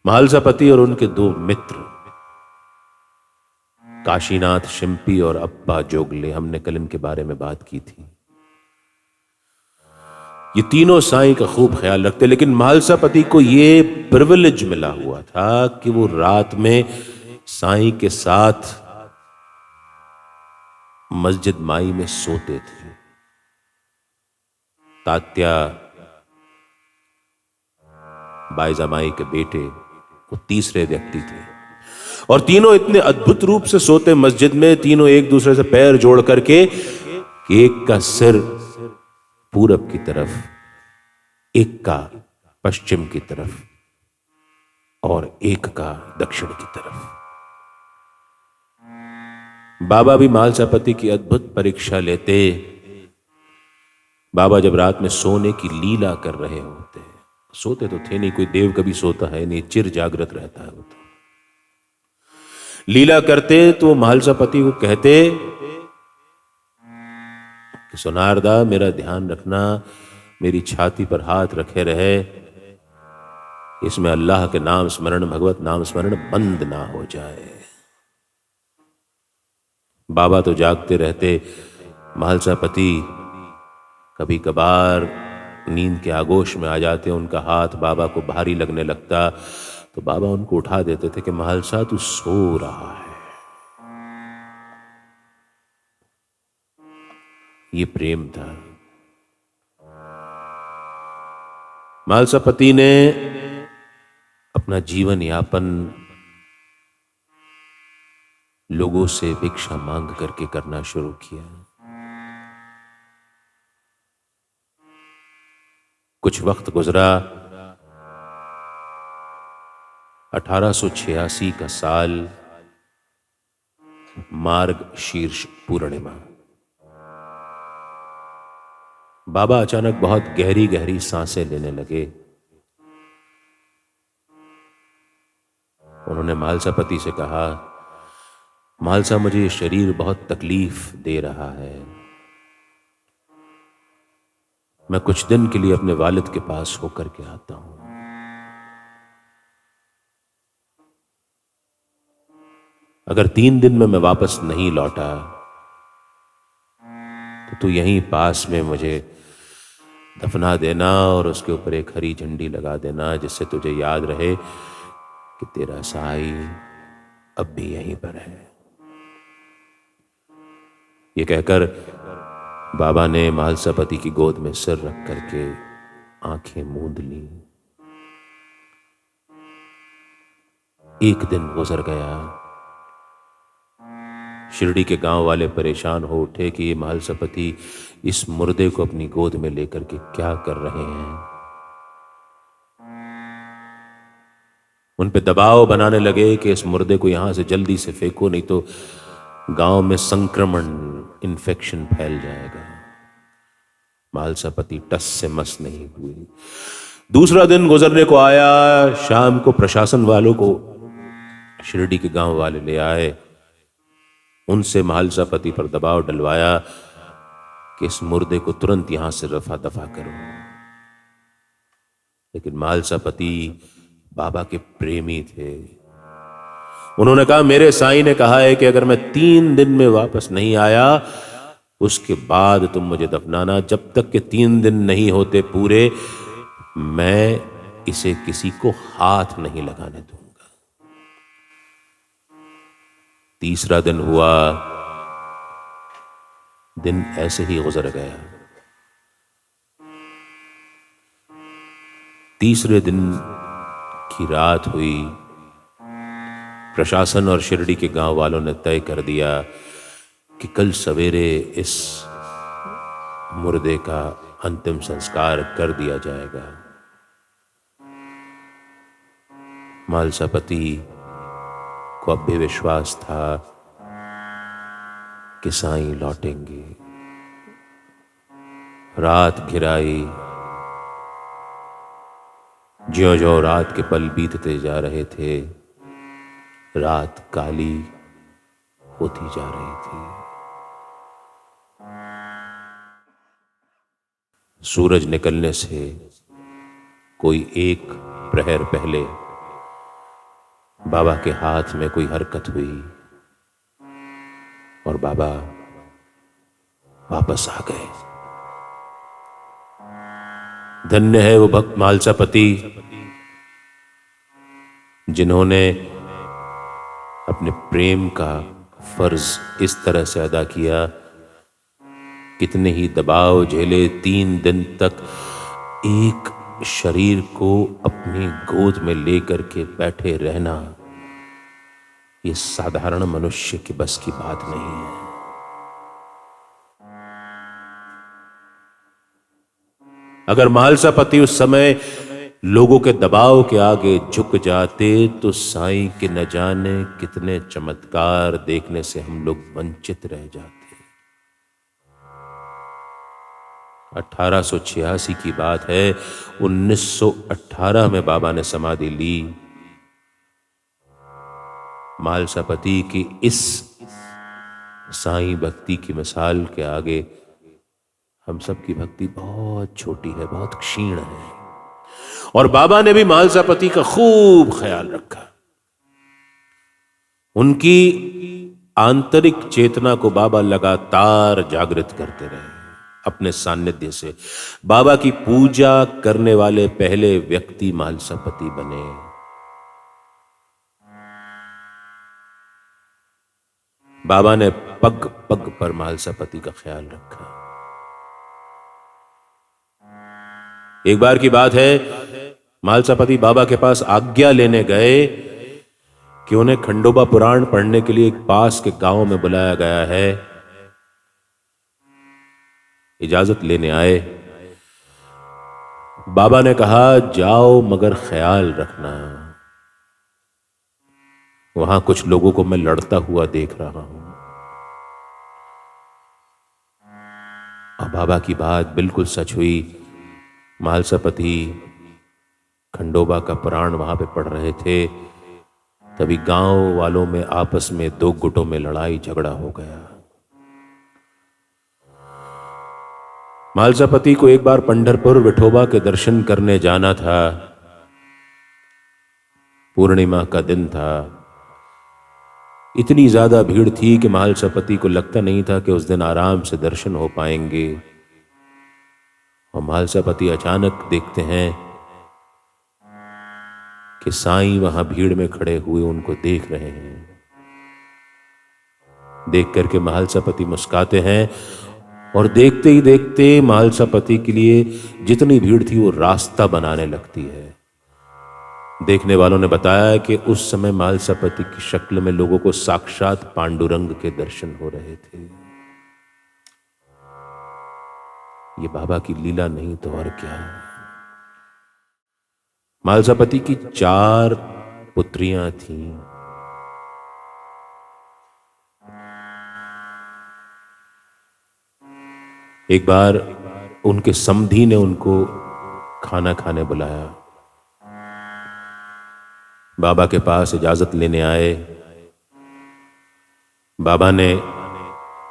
महालसापति और उनके दो मित्र काशीनाथ शिंपी और अप्पा जोगले, हमने कल इनके बारे में बात की थी। ये तीनों साईं का खूब ख्याल रखते, लेकिन महालसापति को ये प्रिविलेज मिला हुआ था कि वो रात में साईं के साथ मस्जिद माई में सोते थे। तात्या बाईजामाई के बेटे वो तीसरे व्यक्ति थे, और तीनों इतने अद्भुत रूप से सोते मस्जिद में, तीनों एक दूसरे से पैर जोड़ करके कि एक का सिर पूरब की तरफ, एक का पश्चिम की तरफ और एक का दक्षिण की तरफ। बाबा भी महालसापति की अद्भुत परीक्षा लेते। बाबा जब रात में सोने की लीला कर रहे होते, सोते तो थे नहीं, कोई देव कभी सोता है नहीं, चिर जागृत रहता है वो तो। लीला करते तो महालसापति को कहते कि सुनारदा मेरा ध्यान रखना, मेरी छाती पर हाथ रखे रहे, इसमें अल्लाह के नाम स्मरण, भगवत नाम स्मरण बंद ना हो जाए। बाबा तो जागते रहते, महालसापति कभी कभार नींद के आगोश में आ जाते, उनका हाथ बाबा को भारी लगने लगता तो बाबा उनको उठा देते थे कि महालसा तू सो रहा है। ये प्रेम था। महालसापति ने अपना जीवन यापन लोगों से भिक्षा मांग करके करना शुरू किया। कुछ वक्त गुजरा, 1886 का साल, मार्ग शीर्ष पूर्णिमा। बाबा अचानक बहुत गहरी गहरी सांसें लेने लगे। उन्होंने महालसापति से कहा, महालसा मुझे ये शरीर बहुत तकलीफ दे रहा है, मैं कुछ दिन के लिए अपने वालिद के पास होकर के आता हूं। अगर 3 दिन में मैं वापस नहीं लौटा तो तू यहीं पास में मुझे दफना देना और उसके ऊपर एक हरी झंडी लगा देना, जिससे तुझे याद रहे कि तेरा साई अब भी यहीं पर है। ये कहकर बाबा ने महालसापति की गोद में सिर रख करके आंखें मूंद ली। एक दिन गुजर गया। शिरडी के गांव वाले परेशान हो उठे कि ये महालसापति इस मुर्दे को अपनी गोद में लेकर के क्या कर रहे हैं। उन पे दबाव बनाने लगे कि इस मुर्दे को यहां से जल्दी से फेंको, नहीं तो गांव में संक्रमण, इन्फेक्शन फैल जाएगा। महालसापति टस से मस नहीं हुई। दूसरा दिन गुजरने को आया। शाम को प्रशासन वालों को शिरडी के गांव वाले ले आए। उनसे महालसापति पर दबाव डलवाया कि इस मुर्दे को तुरंत यहां से रफा दफा करो। लेकिन महालसापति बाबा के प्रेमी थे। उन्होंने कहा, मेरे साईं ने कहा है कि अगर मैं 3 दिन में वापस नहीं आया उसके बाद तुम मुझे दफनाना। जब तक के 3 दिन नहीं होते पूरे, मैं इसे किसी को हाथ नहीं लगाने दूंगा। तीसरा दिन हुआ, दिन ऐसे ही गुजर गया। तीसरे दिन की रात हुई। प्रशासन और शिरडी के गांव वालों ने तय कर दिया कि कल सवेरे इस मुर्दे का अंतिम संस्कार कर दिया जाएगा। महालसापति को अब भी विश्वास था कि साईं लौटेंगे। रात घिराई। ज्यों-ज्यों रात के पल बीतते जा रहे थे, रात काली होती जा रही थी। सूरज निकलने से कोई 1 प्रहर पहले बाबा के हाथ में कोई हरकत हुई और बाबा वापस आ गए। धन्य है वो भक्त मालसापति जिन्होंने अपने प्रेम का फर्ज इस तरह से अदा किया। कितने ही दबाव झेले, 3 दिन तक एक शरीर को अपनी गोद में लेकर के बैठे रहना, ये साधारण मनुष्य के बस की बात नहीं है। अगर मालसापति उस समय लोगों के दबाव के आगे झुक जाते तो साईं के न जाने कितने चमत्कार देखने से हम लोग वंचित रह जाते। 1886 की बात है। 1918 में बाबा ने समाधि ली। मालसापति की इस साईं भक्ति की मिसाल के आगे हम सब की भक्ति बहुत छोटी है, बहुत क्षीण है। और बाबा ने भी मालसापति का खूब ख्याल रखा। उनकी आंतरिक चेतना को बाबा लगातार जागृत करते रहे अपने सानिध्य से। बाबा की पूजा करने वाले पहले व्यक्ति मालसापति बने। बाबा ने पग पग पर मालसापति का ख्याल रखा। एक बार की बात है, मालसापति बाबा के पास आज्ञा लेने गए कि उन्हें खंडोबा पुराण पढ़ने के लिए एक पास के गांव में बुलाया गया है। इजाजत लेने आए। बाबा ने कहा जाओ मगर ख्याल रखना, वहां कुछ लोगों को मैं लड़ता हुआ देख रहा हूं। और बाबा की बात बिल्कुल सच हुई। मालसापति खंडोबा का पुराण वहां पे पढ़ रहे थे, तभी गांव वालों में आपस में 2 गुटों में लड़ाई झगड़ा हो गया। मालसापति को एक बार पंढरपुर विठोबा के दर्शन करने जाना था। पूर्णिमा का दिन था। इतनी ज्यादा भीड़ थी कि मालसापति को लगता नहीं था कि उस दिन आराम से दर्शन हो पाएंगे। और मालसापति अचानक देखते हैं कि साईं वहां भीड़ में खड़े हुए उनको देख रहे हैं। देख करके मालसापति मुस्काते हैं और देखते ही देखते मालसापति के लिए जितनी भीड़ थी वो रास्ता बनाने लगती है। देखने वालों ने बताया कि उस समय मालसापति की शक्ल में लोगों को साक्षात पांडुरंग के दर्शन हो रहे थे। ये बाबा की लीला नहीं तो और क्या है। मालसापति की 4 पुत्रियां थीं। एक बार उनके समधी ने उनको खाना खाने बुलाया। बाबा के पास इजाजत लेने आए। बाबा ने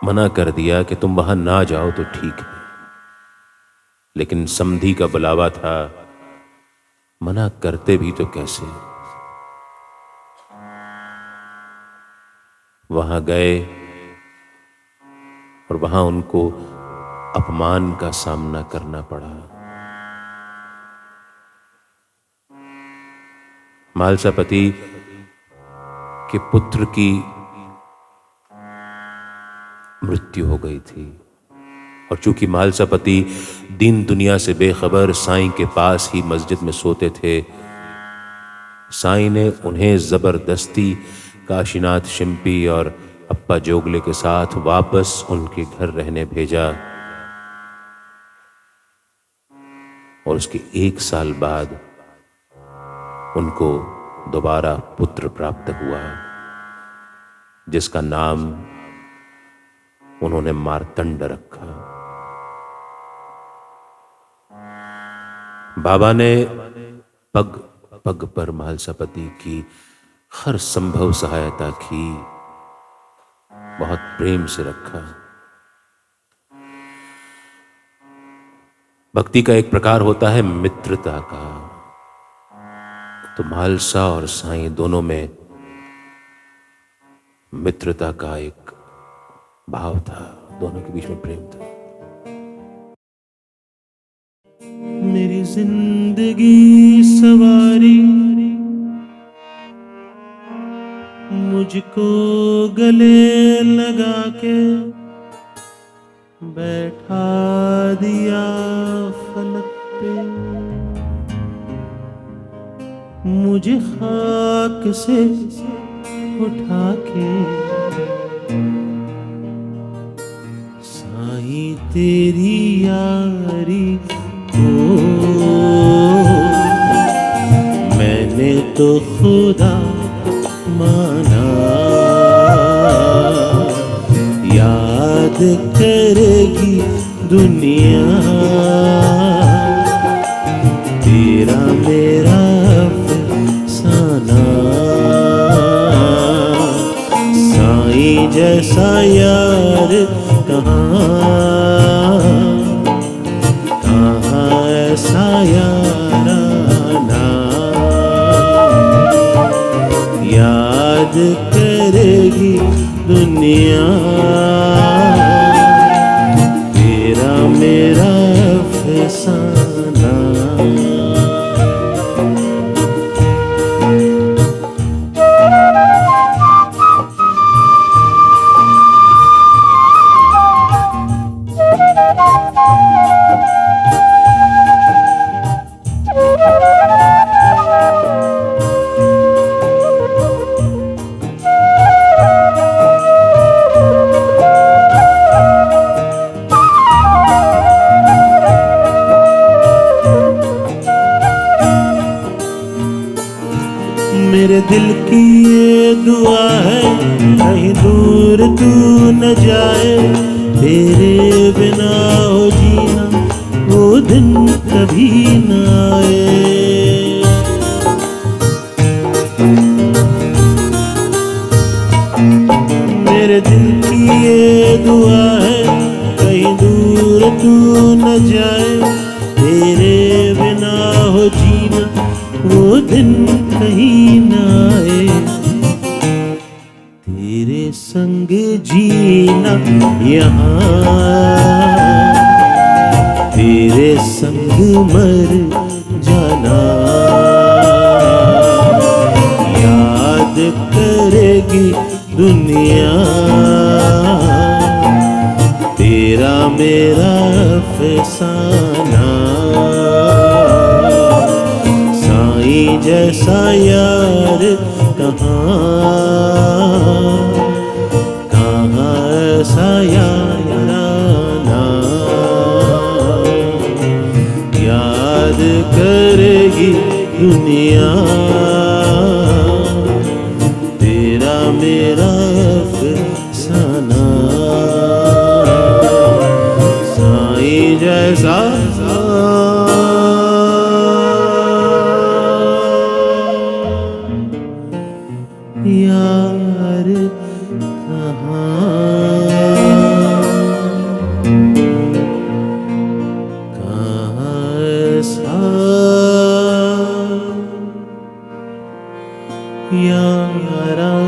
मना कर दिया कि तुम वहां ना जाओ तो ठीक है, लेकिन समधी का बुलावा था, मना करते भी तो कैसे। वहां गए और वहां उनको अपमान का सामना करना पड़ा। मालसापति के पुत्र की मृत्यु हो गई थी और चूंकि मालसापति दीन दुनिया से बेखबर साईं के पास ही मस्जिद में सोते थे, साईं ने उन्हें जबरदस्ती काशीनाथ शिंपी और अप्पा जोगले के साथ वापस उनके घर रहने भेजा। और उसके 1 साल बाद उनको दोबारा पुत्र प्राप्त हुआ, जिसका नाम उन्होंने मार्तंड रखा। बाबा ने पग पग पर मालसापति की हर संभव सहायता की, बहुत प्रेम से रखा। भक्ति का एक प्रकार होता है मित्रता का। तो मालसा और साईं दोनों में मित्रता का एक भाव था, दोनों के बीच में प्रेम था। मेरी जिंदगी सवारी मुझको गले लगा के बैठा दिया फलक पे, मुझे खाक से उठा के साईं तेरी यारी को मैंने तो खुदा माना, याद करेगी दुनिया तेरा मेरा अफसाना। साईं जैसा यार कहाँ कहाँ ऐसा याराना, याद करेगी दुनिया तेरा मेरा अफसाना। मेरे दिल की ये दुआ है कहीं दूर तू न जाए, तेरे बिना हो जीना वो दिन कभी न आए। मेरे दिल की ये दुआ है कहीं दूर तू न जाए, तेरे बिना हो जीना वो दिन कहीं न आए। तेरे संग जीना यहाँ, तेरे संग मर जाना, याद करेगी दुनिया तेरा मेरा अफसाना। साईं जैसा यार कहाँ कहाँ ऐसा याराना, याद करेगी दुनिया तेरा मेरा अफसाना। साईं जैसा यार कहाँ ऐसा यारा।